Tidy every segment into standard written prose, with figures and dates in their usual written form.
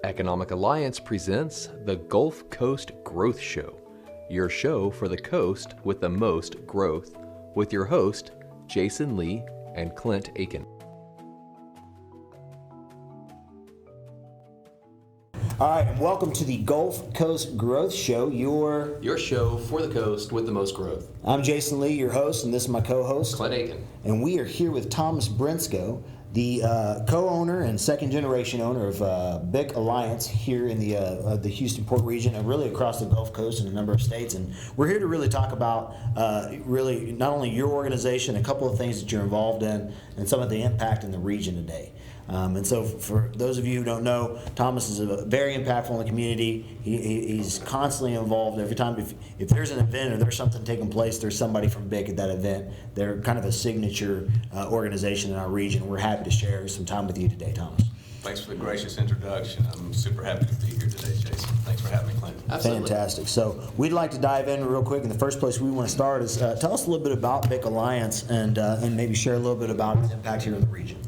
Economic Alliance presents the Gulf Coast Growth Show, your show for the coast with the most growth, with your host, Jason Lee and Clint Aiken. All right, and welcome to the Gulf Coast Growth Show, Your show for the coast with the most growth. I'm Jason Lee, your host, and this is my co-host, Clint Aiken. And we are here with Thomas Brinsko, the co-owner and second-generation owner of BIC Alliance here in the Houston Port region and really across the Gulf Coast in a number of states. And we're here to really talk about really not only your organization, a couple of things that you're involved in, and some of the impact in the region today. And so for those of you who don't know, Thomas is very impactful in the community. He's constantly involved. Every time, if there's an event or there's something taking place, there's somebody from BIC at that event. They're kind of a signature organization in our region. We're happy to share some time with you today, Thomas. Thanks for the gracious introduction. I'm super happy to be here today, Jason. Thanks for having me, Clint. Absolutely. Fantastic. So we'd like to dive in real quick. And the first place we want to start is tell us a little bit about BIC Alliance and maybe share a little bit about its impact here in the region.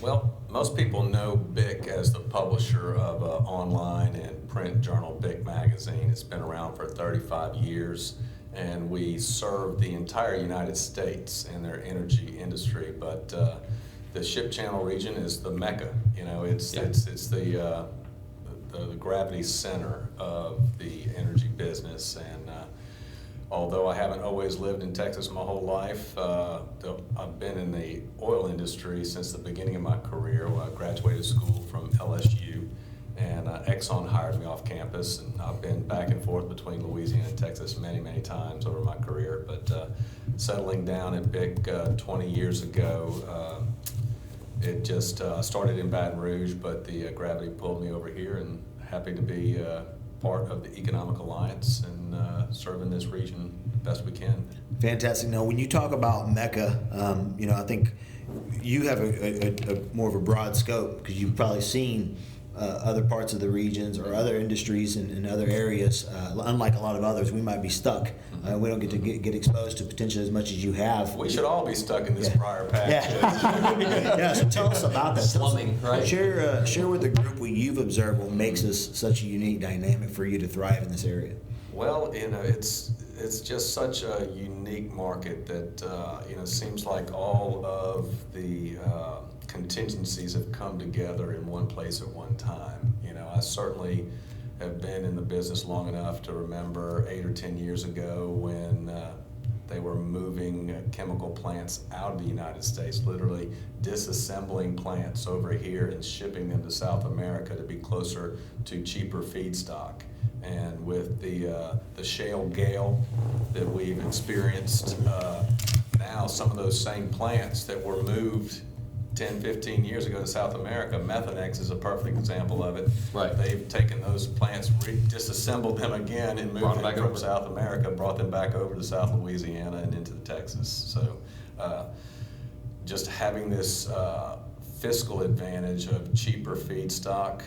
Well, most people know BIC as the publisher of online and print journal BIC Magazine. It's been around for 35 years, and we serve the entire United States in their energy industry. But the Ship Channel region is the Mecca. You know, it's the gravity center of the energy business. And although I haven't always lived in Texas my whole life, I've been in the oil industry since the beginning of my career. I graduated school from LSU, and Exxon hired me off campus, and I've been back and forth between Louisiana and Texas many, many times over my career. But settling down at BIC 20 years ago, it just started in Baton Rouge, but the gravity pulled me over here, and happy to be part of the Economic Alliance and serving this region best we can. Fantastic. Now, when you talk about Mecca, I think you have a more of a broad scope because you've probably seen other parts of the regions or other industries in other areas. Unlike a lot of others, we might be stuck. We don't get to get exposed to potentially as much as you have. We should all be stuck in this prior path. Yeah. So tell us about that. Slumming, right? Share with the group what you've observed, what makes this such a unique dynamic for you to thrive in this area. Well, it's just such a unique market that seems like all of the contingencies have come together in one place at one time. I certainly have been in the business long enough to remember 8 or 10 years ago when they were moving chemical plants out of the United States, literally disassembling plants over here and shipping them to South America to be closer to cheaper feedstock. And with the shale gale that we've experienced, now some of those same plants that were moved 10, 15 years ago to South America, Methanex is a perfect example of it. Right. They've taken those plants, disassembled them again, and moved them from South America, brought them back over to South Louisiana and into Texas. So just having this fiscal advantage of cheaper feedstock.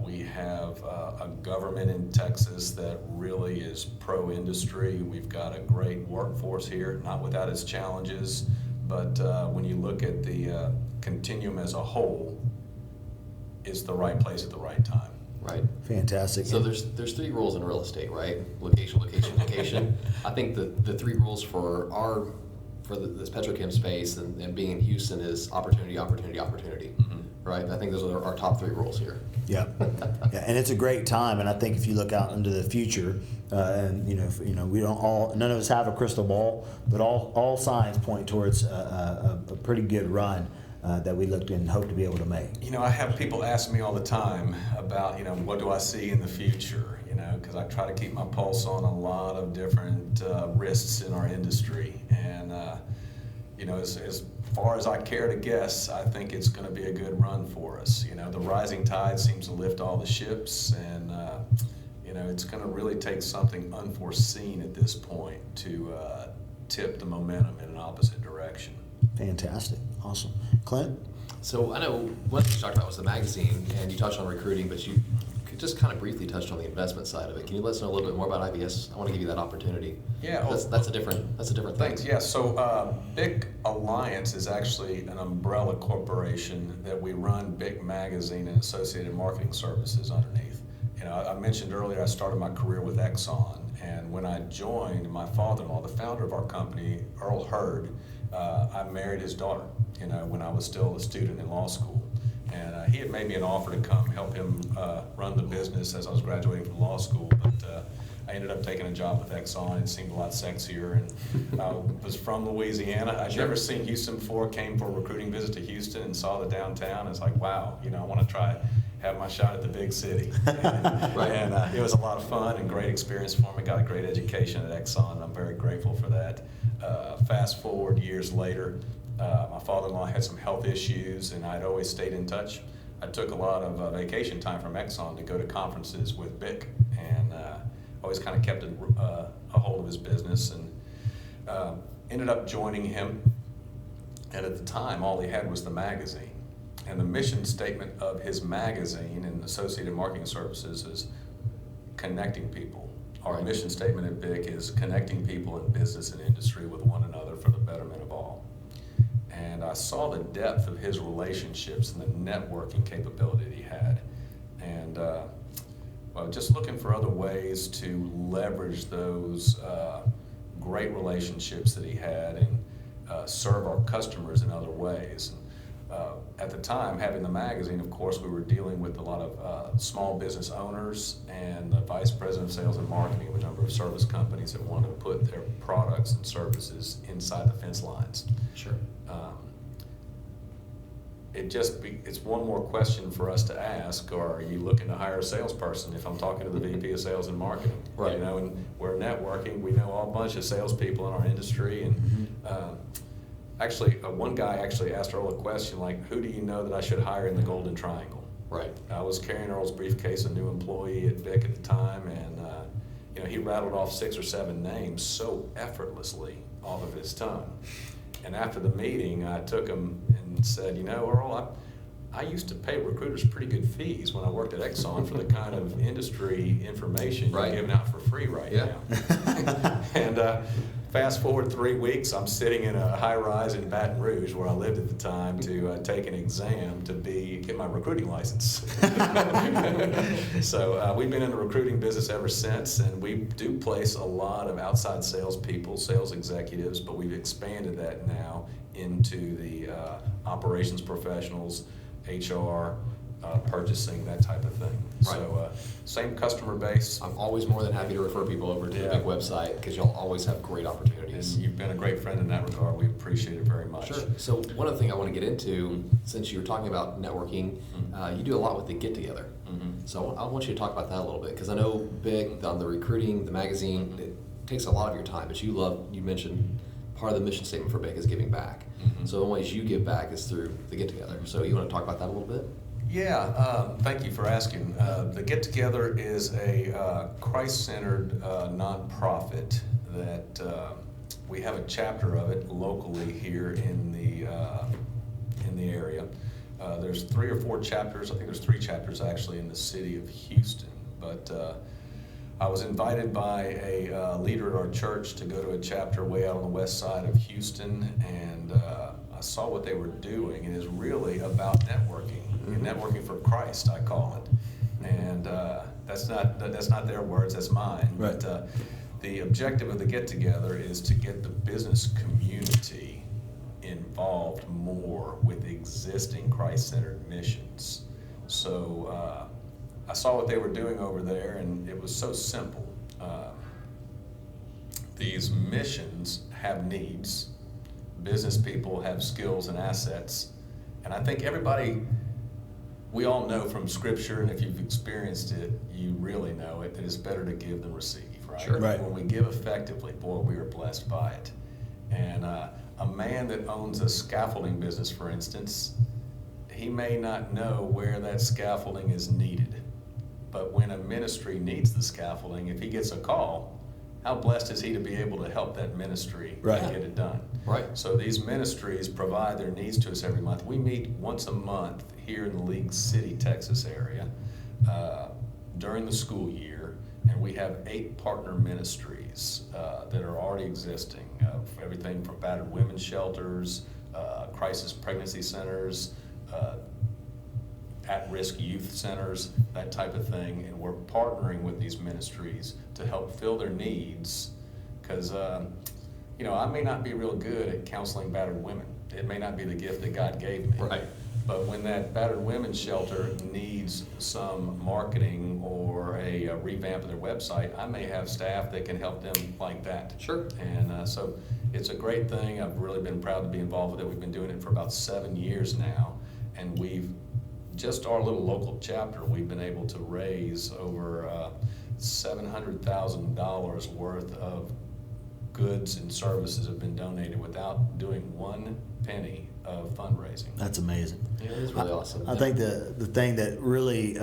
We have a government in Texas that really is pro-industry. We've got a great workforce here, not without its challenges, but when you look at the continuum as a whole, it's the right place at the right time. Right. Fantastic. So there's three rules in real estate, right? Location, location, location. I think the three rules for this petrochem space and being in Houston is opportunity, opportunity, opportunity. Mm-hmm. Right? I think those are our top three rules here. Yeah, and it's a great time. And I think if you look out into the future, we don't all, none of us have a crystal ball, but all signs point towards a pretty good run that we look and hope to be able to make. I have people ask me all the time about, what do I see in the future? Because I try to keep my pulse on a lot of different risks in our industry, and as far as I care to guess, I think it's going to be a good run for us. The rising tide seems to lift all the ships, and it's going to really take something unforeseen at this point to tip the momentum in an opposite direction. Fantastic, awesome, Clint. So I know one thing you talked about was the magazine, and you touched on recruiting, but you just kind of briefly touched on the investment side of it. Can you let us know a little bit more about IBS? I want to give you that opportunity. Yeah, that's a different thing. Thanks. Yeah, so BIC Alliance is actually an umbrella corporation that we run BIC Magazine and associated marketing services underneath. You know, I mentioned earlier I started my career with Exxon, and when I joined, my father-in-law, the founder of our company, Earl, I married his daughter, you know, when I was still a student in law school. And he had made me an offer to come help him run the business as I was graduating from law school, but I ended up taking a job with Exxon. It seemed a lot sexier, and I was from Louisiana. I'd never seen Houston before, came for a recruiting visit to Houston and saw the downtown. It's like, wow, you know, I want to try have my shot at the big city. And it was a lot of fun and great experience for me. Got a great education at Exxon, and I'm very grateful for that. Fast forward years later, my father-in-law had some health issues, and I'd always stayed in touch. I took a lot of vacation time from Exxon to go to conferences with BIC, and always kind of kept a hold of his business, and ended up joining him. And at the time, all he had was the magazine. And the mission statement of his magazine and associated marketing services is connecting people. Our mission statement at BIC is connecting people in business and industry with one another for the betterment of all. And I saw the depth of his relationships and the networking capability that he had. And just looking for other ways to leverage those great relationships that he had and serve our customers in other ways. At the time, having the magazine, of course, we were dealing with a lot of small business owners and the vice president of sales and marketing of a number of service companies that wanted to put their products and services inside the fence lines. Sure. It's one more question for us to ask, or are you looking to hire a salesperson if I'm talking to the VP of sales and marketing? Right. You know, and we're networking, we know a bunch of salespeople in our industry, and actually, one guy actually asked Earl a question like, who do you know that I should hire in the Golden Triangle? Right. I was carrying Earl's briefcase, a new employee at BIC at the time, and you know, he rattled off 6 or 7 names so effortlessly off of his tongue. And after the meeting, I took him and said, you know, Earl, I used to pay recruiters pretty good fees when I worked at Exxon for the kind of industry information you're giving out for free now. And fast forward 3 weeks, I'm sitting in a high-rise in Baton Rouge, where I lived at the time, to take an exam to get my recruiting license. So we've been in the recruiting business ever since, and we do place a lot of outside salespeople, sales executives, but we've expanded that now into the operations professionals, HR, purchasing, that type of thing. Right. So same customer base. I'm always more than happy to refer people over to the BIC website, because you'll always have great opportunities. And you've been a great friend in that regard. We appreciate it very much. Sure. So one other thing I want to get into, since you were talking about networking, you do a lot with the get-together. So I want you to talk about that a little bit, because I know BIC, on the recruiting, the magazine, it takes a lot of your time, but you mentioned part of the mission statement for BIC is giving back. So one ways you give back is through the get-together. So you want to talk about that a little bit? Yeah, thank you for asking. The Get Together is a Christ-centered nonprofit that we have a chapter of it locally here in the area. There's 3 or 4 chapters. I think there's 3 chapters actually in the city of Houston. But I was invited by a leader at our church to go to a chapter way out on the west side of Houston, and I saw what they were doing, and it's really about networking. Networking for Christ, I call it. And that's not their words, that's mine. Right. But the objective of the get-together is to get the business community involved more with existing Christ-centered missions. So I saw what they were doing over there, and it was so simple. These missions have needs. Business people have skills and assets. And I think we all know from Scripture, and if you've experienced it, you really know it, that it's better to give than receive, right? Sure. Right. When we give effectively, boy, we are blessed by it. And a man that owns a scaffolding business, for instance, he may not know where that scaffolding is needed. But when a ministry needs the scaffolding, if he gets a call, how blessed is he to be able to help that ministry Right. get it done? Right. So these ministries provide their needs to us every month. We meet once a month here in the League City, Texas area. during the school year, and we have 8 partner ministries that are already existing, everything from battered women's shelters, crisis pregnancy centers, at-risk youth centers, that type of thing, and we're partnering with these ministries to help fill their needs, because I may not be real good at counseling battered women. It may not be the gift that God gave me. Right. But when that battered women's shelter needs some marketing or a revamp of their website, I may have staff that can help them like that. Sure. And so it's a great thing. I've really been proud to be involved with it. We've been doing it for about 7 years now, and just our little local chapter, we've been able to raise over $700,000 worth of goods and services have been donated without doing 1 penny of fundraising. That's amazing. Yeah, it is really awesome. I think the thing that really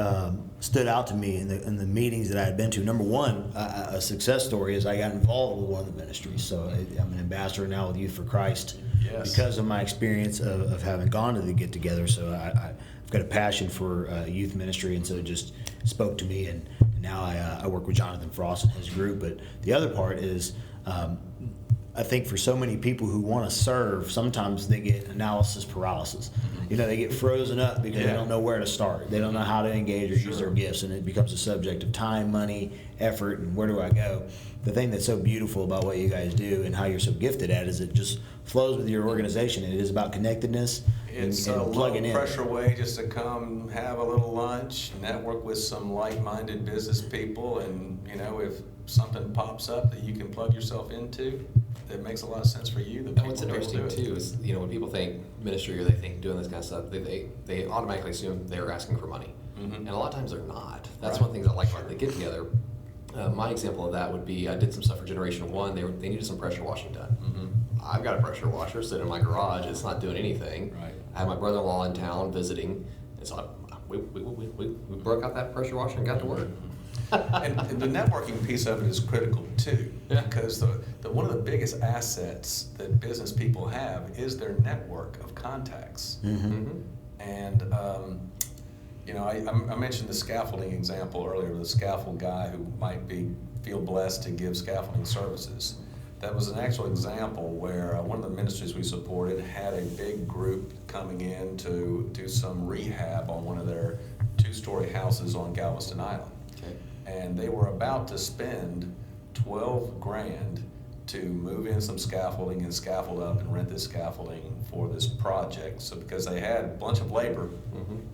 stood out to me in the meetings that I had been to, number one, a success story is I got involved with one of the ministries. So I'm an ambassador now with Youth for Christ. Yes. Because of my experience of having gone to the get-together. So I've got a passion for youth ministry, and so it just spoke to me. And now I work with Jonathan Frost and his group. But the other part is I think for so many people who want to serve, sometimes they get analysis paralysis. They get frozen up because they don't know where to start. They don't know how to engage or use their gifts, and it becomes a subject of time, money, effort, and where do I go? The thing that's so beautiful about what you guys do and how you're so gifted at is it just flows with your organization. It is about connectedness It's and a plugging low in. pressure way just to come have a little lunch, network with some like-minded business people, and if something pops up that you can plug yourself into, that makes a lot of sense for you. And what's interesting too is, when people think ministry or they think doing this kind of stuff, they automatically assume they're asking for money. And a lot of times they're not. That's Right. one of the things I like about the get together. My example of that would be I did some stuff for Generation 1. They needed some pressure washing done. I've got a pressure washer sitting in my garage. It's not doing anything. Right. I had my brother-in-law in town visiting, and so we broke out that pressure washer and got to work. And the networking piece of it is critical too, Yeah. because one of the biggest assets that business people have is their network of contacts. And I mentioned the scaffolding example earlier, the scaffold guy who might feel blessed to give scaffolding services. That was an actual example where one of the ministries we supported had a big group coming in to do some rehab on one of their 2-story houses on Galveston Island. Okay. And they were about to spend $12,000 to move in some scaffolding and scaffold up and rent this scaffolding for this project. So because they had a bunch of labor,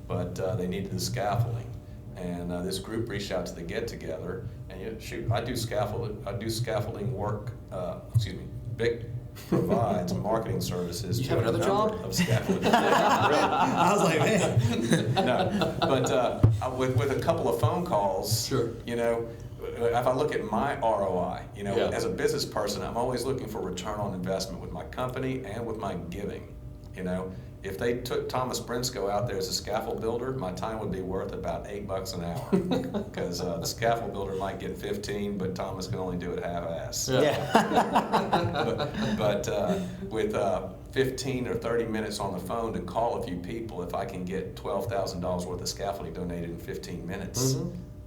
but they needed the scaffolding. And this group reached out to the get-together, and I do scaffolding work. BIC provides marketing services. You to have another a job? number of scaffolding. I was like, man. No, but with a couple of phone calls, Sure. If I look at my ROI, Yeah. as a business person, I'm always looking for return on investment with my company and with my giving. If they took Thomas Brinsko out there as a scaffold builder, my time would be worth about $8 an hour, because the scaffold builder might get 15, but Thomas can only do it half-ass. But with 15 or 30 minutes on the phone to call a few people, if I can get $12,000 worth of scaffolding donated in 15 minutes,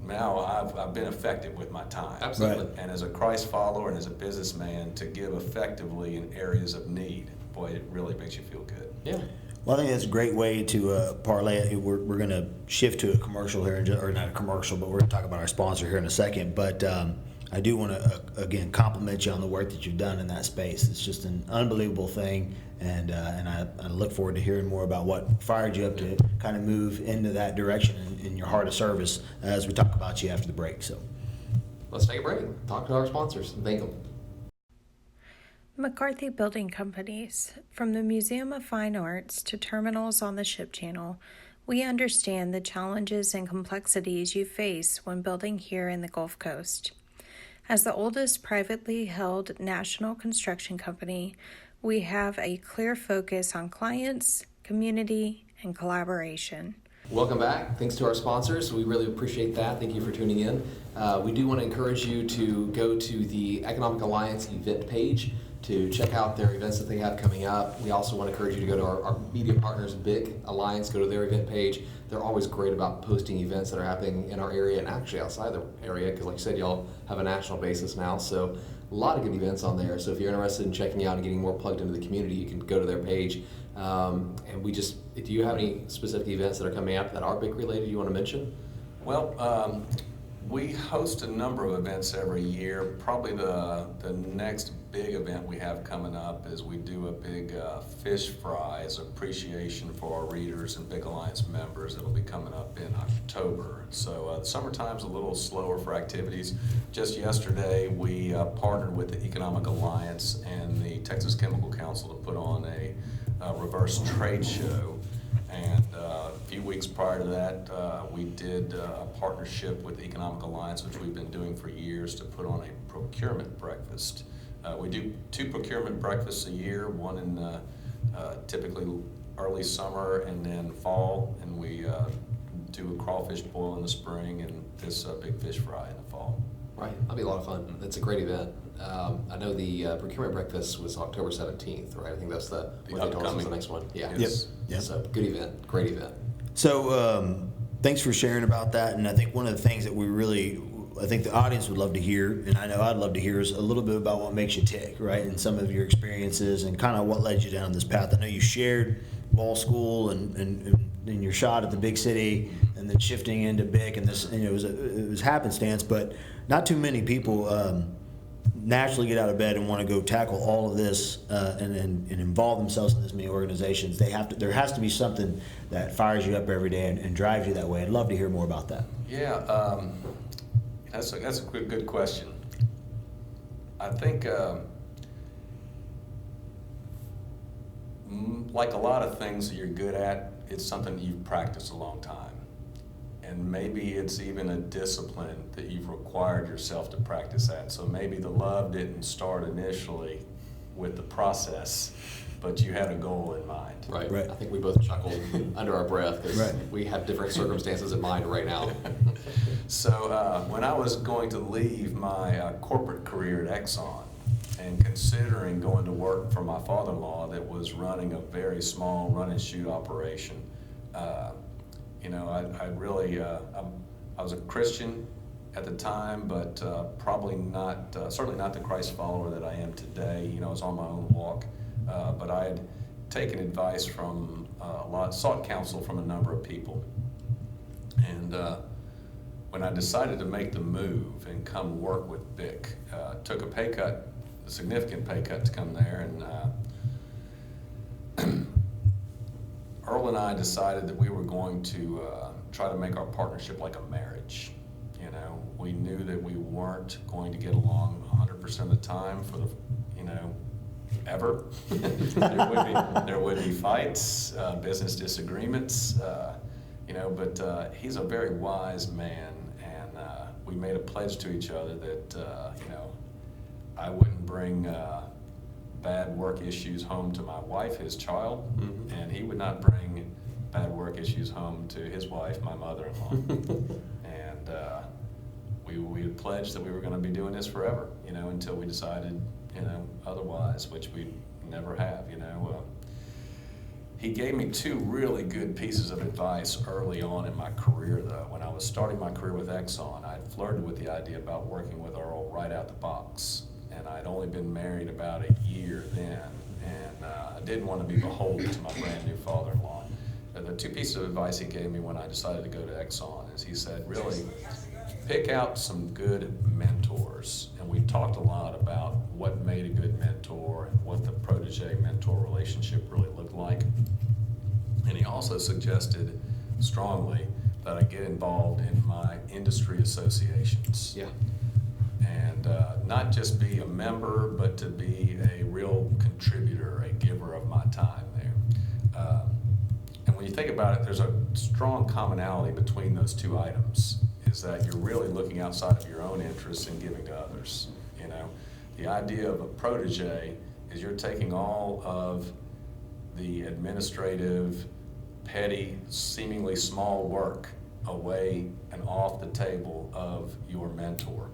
now I've been effective with my time. Absolutely. And as a Christ follower and as a businessman, to give effectively in areas of need, boy, it really makes you feel good. Yeah. Well, I think that's a great way to parlay it. We're going to shift to a commercial here, or not a commercial, but we're going to talk about our sponsor here in a second. But I do want to, again, compliment you on the work that you've done in that space. It's just an unbelievable thing, and I look forward to hearing more about what fired you up to kind of move into that direction in your heart of service as we talk about you after the break. So Let's take a break. Talk to our sponsors and thank them. McCarthy Building Companies. From the Museum of Fine Arts to terminals on the ship channel, we understand the challenges and complexities you face when building here in the Gulf Coast. As the oldest privately held national construction company, we have a clear focus on clients, community, and collaboration. Welcome back. Thanks to our sponsors. We really appreciate that. Thank you for tuning in. We do want to encourage you to go to the Economic Alliance event page to check out their events that they have coming up. We also want to encourage you to go to our media partners, Big Alliance, go to their event page. They're always great about posting events that are happening in our area and actually outside the area, because like you said, y'all have a national basis now. So a lot of good events on there. So if you're interested in checking out and getting more plugged into the community, you can go to their page. And do you have any specific events that are coming up that are BIC related you want to mention? Well, we host a number of events every year. Probably the next big event we have coming up is we do a big fish fry as appreciation for our readers and Big Alliance members. It'll be coming up in October. So the summertime's a little slower for activities. Just yesterday, we partnered with the Economic Alliance and the Texas Chemical Council to put on a reverse trade show. And a few weeks prior to that, we did a partnership with the Economic Alliance, which we've been doing for years, to put on a procurement breakfast. We do 2 procurement breakfasts a year, one in typically early summer and then fall, and we do a crawfish boil in the spring and this big fish fry in the fall. Right, that'll be a lot of fun. That's a great event. I know the procurement breakfast was October 17th, right? I think that's what they told us was the next one. Yeah. Yep. So good event, great event. So thanks for sharing about that. And I think one of the things that I think the audience would love to hear, and I know I'd love to hear, is a little bit about what makes you tick, right? And some of your experiences and kind of what led you down this path. I know you shared law school and your shot at the big city and then shifting into BIC, and this, it was happenstance, but not too many people naturally get out of bed and want to go tackle all of this and involve themselves in this many organizations. There has to be something that fires you up every day and drives you that way. I'd love to hear more about that. Yeah, that's a good question. I think like a lot of things that you're good at, it's something you've practiced a long time. And maybe it's even a discipline that you've required yourself to practice at. So maybe the love didn't start initially with the process, but you had a goal in mind. Right. Right. I think we both chuckled under our breath because Right. we have different circumstances in mind right now. So when I was going to leave my corporate career at Exxon and considering going to work for my father-in-law that was running a very small run and shoot operation, I really, I was a Christian at the time, but probably not, certainly not the Christ follower that I am today. I was on my own walk, but I had taken advice from sought counsel from a number of people. And when I decided to make the move and come work with BIC, took a pay cut, a significant pay cut to come there, and Earl and I decided that we were going to try to make our partnership like a marriage. We knew that we weren't going to get along 100% of the time for the, ever. there would be fights, business disagreements, but he's a very wise man, and we made a pledge to each other that, I wouldn't bring bad work issues home to my wife, his child, Mm-hmm. and he would not bring bad work issues home to his wife, my mother-in-law. And we had pledged that we were going to be doing this forever, until we decided, otherwise, which we never have, He gave me 2 really good pieces of advice early on in my career, though. When I was starting my career with Exxon, I'd flirted with the idea about working with Earl right out the box. And I'd only been married about a year then, and I didn't want to be beholden to my brand new father-in-law. The 2 pieces of advice he gave me when I decided to go to Exxon is he said, really, pick out some good mentors. And we talked a lot about what made a good mentor and what the protege-mentor relationship really looked like. And he also suggested strongly that I get involved in my industry associations. Yeah. And not just be a member, but to be a real contributor, a giver of my time there. And when you think about it, there's a strong commonality between those 2 items, is that you're really looking outside of your own interests and giving to others. The idea of a protege is you're taking all of the administrative, petty, seemingly small work away and off the table of your mentor.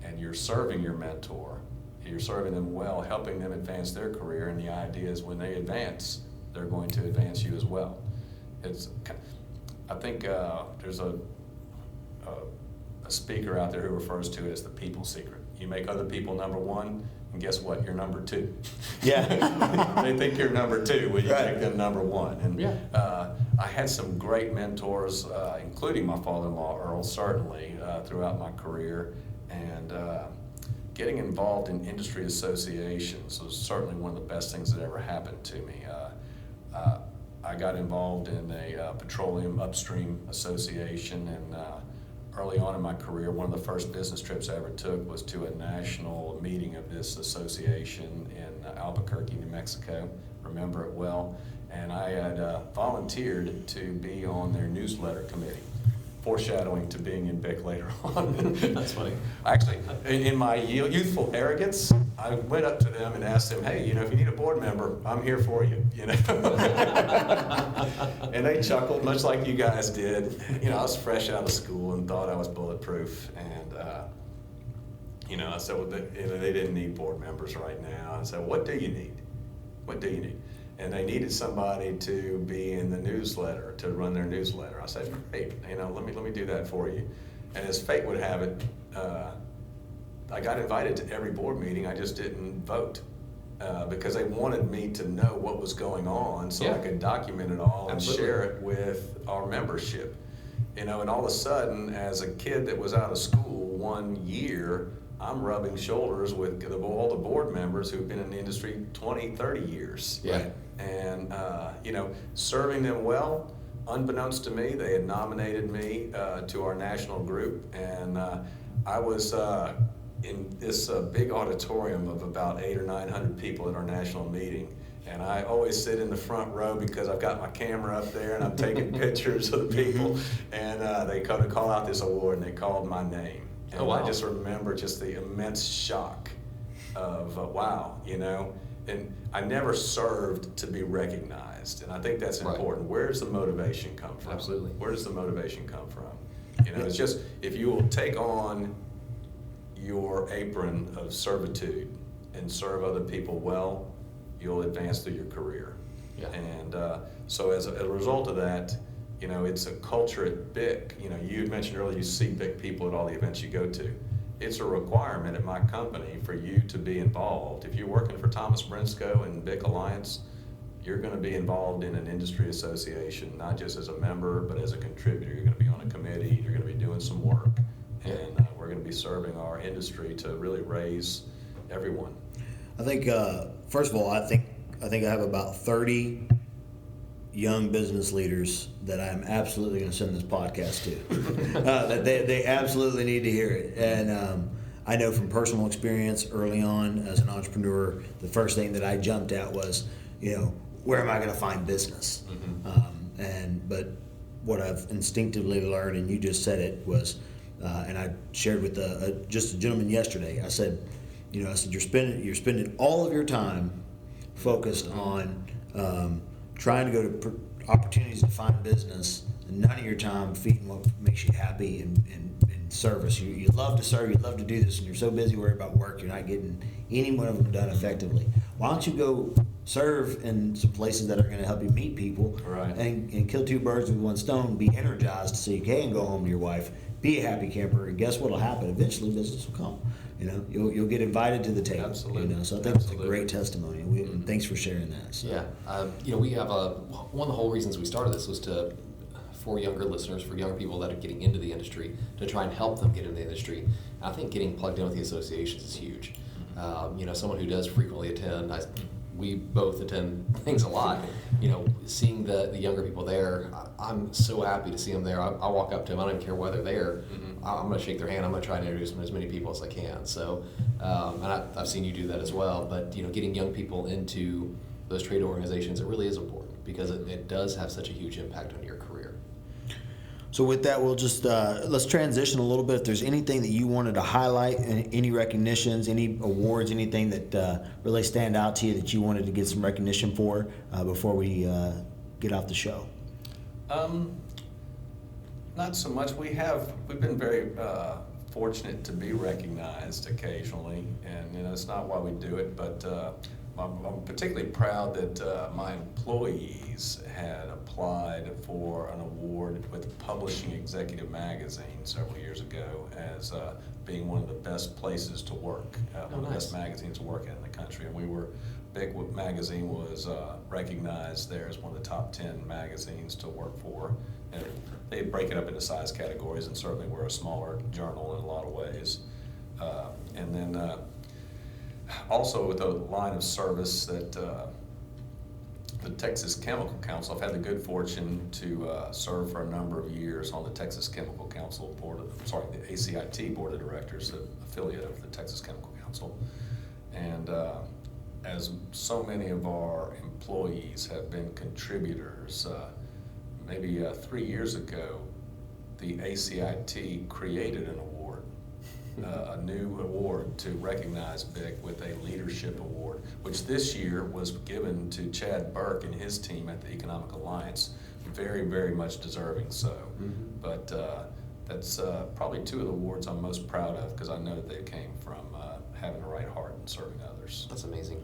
And you're serving your mentor You're serving them well, helping them advance their career, and the idea is when they advance, they're going to advance you as well. I think there's a speaker out there who refers to it as the people secret. You make other people number one, and guess what? You're number two. Yeah. They think you're number two when you Right. make them number one. And Yeah. I had some great mentors, including my father-in-law, Earl, certainly, throughout my career. And getting involved in industry associations was certainly one of the best things that ever happened to me. I got involved in a petroleum upstream association, and early on in my career, one of the first business trips I ever took was to a national meeting of this association in Albuquerque, New Mexico. Remember it well. And I had volunteered to be on their newsletter committee, foreshadowing to being in BIC later on. That's funny. Actually, in my youthful arrogance, I went up to them and asked them, hey, if you need a board member, I'm here for you, And they chuckled, much like you guys did. I was fresh out of school and thought I was bulletproof. And, I said, well, they didn't need board members right now. I said, what do you need? What do you need? And they needed somebody to be in the newsletter, to run their newsletter. I said, great, let me do that for you. And as fate would have it, I got invited to every board meeting. I just didn't vote because they wanted me to know what was going on so I could document it all and share it with our membership. And all of a sudden, as a kid that was out of school 1 year, I'm rubbing shoulders with all the board members who've been in the industry 20, 30 years. Yeah. And, serving them well, unbeknownst to me, they had nominated me to our national group. And I was in this big auditorium of about 800 or 900 people at our national meeting. And I always sit in the front row because I've got my camera up there and I'm taking pictures of the people. And they come to call out this award, and they called my name. And I just remember just the immense shock of, wow, and I never served to be recognized. And I think that's important. Where does the motivation come from? Absolutely. Where does the motivation come from? It's just, if you will take on your apron of servitude and serve other people well, you'll advance through your career. Yeah. And so as a result of that, it's a culture at BIC. You had mentioned earlier you see BIC people at all the events you go to. It's a requirement at my company for you to be involved. If you're working for Thomas Brinsko and BIC Alliance, you're going to be involved in an industry association, not just as a member, but as a contributor. You're going to be on a committee, you're going to be doing some work, and we're going to be serving our industry to really raise everyone. I think, first of all, I think I have about 30 young business leaders that I'm absolutely going to send this podcast to. That they absolutely need to hear it. And I know from personal experience early on as an entrepreneur, the first thing that I jumped at was, where am I going to find business? But what I've instinctively learned, and you just said it, was, and I shared with just a gentleman yesterday. I said, you're spending all of your time focused on trying to go to opportunities to find business, and none of your time feeding what makes you happy and service. You love to serve, you love to do this, and you're so busy worried about work, you're not getting any one of them done effectively. Why don't you go serve in some places that are going to help you meet people, and kill two birds with one stone, be energized so you can go home to your wife, be a happy camper, and guess what will happen? Eventually business will come. You'll get invited to the table. Absolutely. So I think it's a great testimony. And thanks for sharing that. So. Yeah. We have one of the whole reasons we started this was for younger listeners, for young people that are getting into the industry, to try and help them get into the industry. I think getting plugged in with the associations is huge. Someone who does frequently attend, we both attend things a lot. Seeing the younger people there, I'm so happy to see them there. I walk up to them, I don't even care whether they're there. I'm going to shake their hand. I'm going to try and introduce them to as many people as I can. So, and I've seen you do that as well. But getting young people into those trade organizations, it really is important because it does have such a huge impact on your career. So with that, we'll just let's transition a little bit. If there's anything that you wanted to highlight, any recognitions, any awards, anything that really stand out to you that you wanted to get some recognition for before we get off the show. Not so much. We've been very fortunate to be recognized occasionally, and it's not why we do it, but I'm particularly proud that my employees had applied for an award with Publishing Executive Magazine several years ago as being one of the best places to work, one of the best magazines to work in the country. And Big Magazine was recognized there as one of the top 10 magazines to work for. And they break it up into size categories, and certainly we're a smaller journal in a lot of ways. And then also with the line of service that the Texas Chemical Council, I've had the good fortune to serve for a number of years on the Texas Chemical Council the ACIT Board of Directors, the affiliate of the Texas Chemical Council. And as so many of our employees have been contributors, maybe 3 years ago, the ACIT created an award, a new award to recognize BIC with a leadership award, which this year was given to Chad Burke and his team at the Economic Alliance. Very, very much deserving so. But that's probably two of the awards I'm most proud of, because I know that they came from having the right heart and serving others. That's amazing.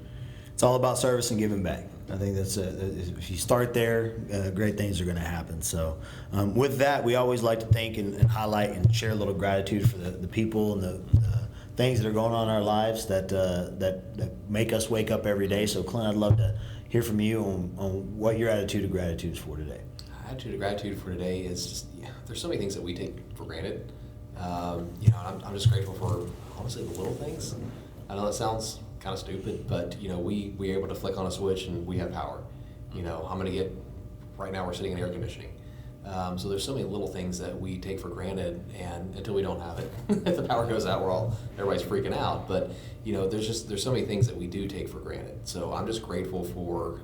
It's all about service and giving back. I think that's if you start there, great things are going to happen. So with that, we always like to thank and highlight and share a little gratitude for the people and the things that are going on in our lives that make us wake up every day. So Clint, I'd love to hear from you on what your attitude of gratitude is for today. Attitude of gratitude for today is just, there's so many things that we take for granted. I'm just grateful for, honestly, the little things. I know that sounds kind of stupid, but we're able to flick on a switch and we have power. Right now we're sitting in air conditioning. So there's so many little things that we take for granted, and until we don't have it, if the power goes out, everybody's freaking out. But there's so many things that we do take for granted. So I'm just grateful for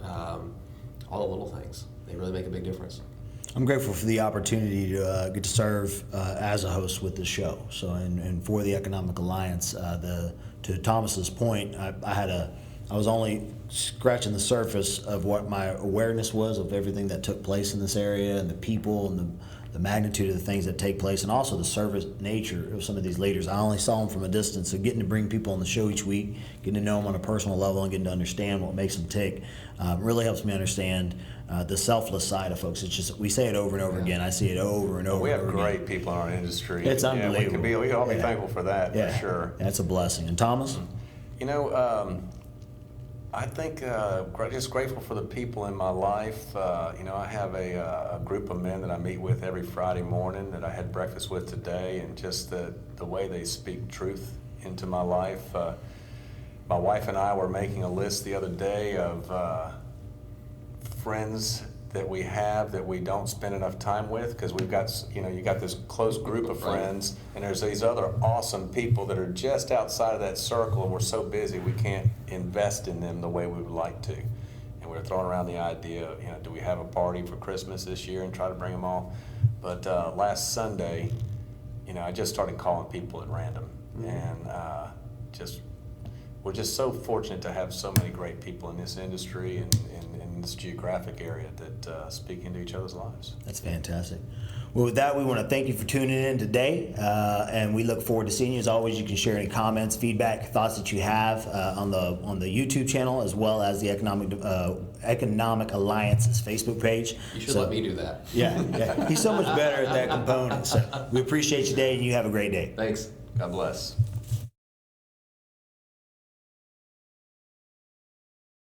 all the little things. They really make a big difference. I'm grateful for the opportunity to get to serve as a host with the show. So, and for the Economic Alliance, to Thomas's point, I was only scratching the surface of what my awareness was of everything that took place in this area, and the people, and the magnitude of the things that take place, and also the service nature of some of these leaders. I only saw them from a distance, so getting to bring people on the show each week, getting to know them on a personal level, and getting to understand what makes them tick really helps me understand the selfless side of folks. It's just, we say it over and over again. I see it over and over. We have and over great again. people in our industry. It's unbelievable. We can all be thankful for that, for sure. That's a blessing. And Thomas? I think just grateful for the people in my life. I have a group of men that I meet with every Friday morning that I had breakfast with today, and just the way they speak truth into my life. My wife and I were making a list the other day of friends that we have that we don't spend enough time with, because we've got, you got this close group of friends, and there's these other awesome people that are just outside of that circle, and we're so busy we can't invest in them the way we would like to. And we're throwing around the idea of, do we have a party for Christmas this year and try to bring them all? But last Sunday, I just started calling people at random, and we're just so fortunate to have so many great people in this industry and in this geographic area that speak into each other's lives. That's fantastic. Well, with that, we want to thank you for tuning in today, and we look forward to seeing you. As always, you can share any comments, feedback, thoughts that you have on the YouTube channel, as well as the Economic Alliance's Facebook page. You should let me do that. Yeah. He's so much better at that component. So we appreciate you today, and you have a great day. Thanks. God bless.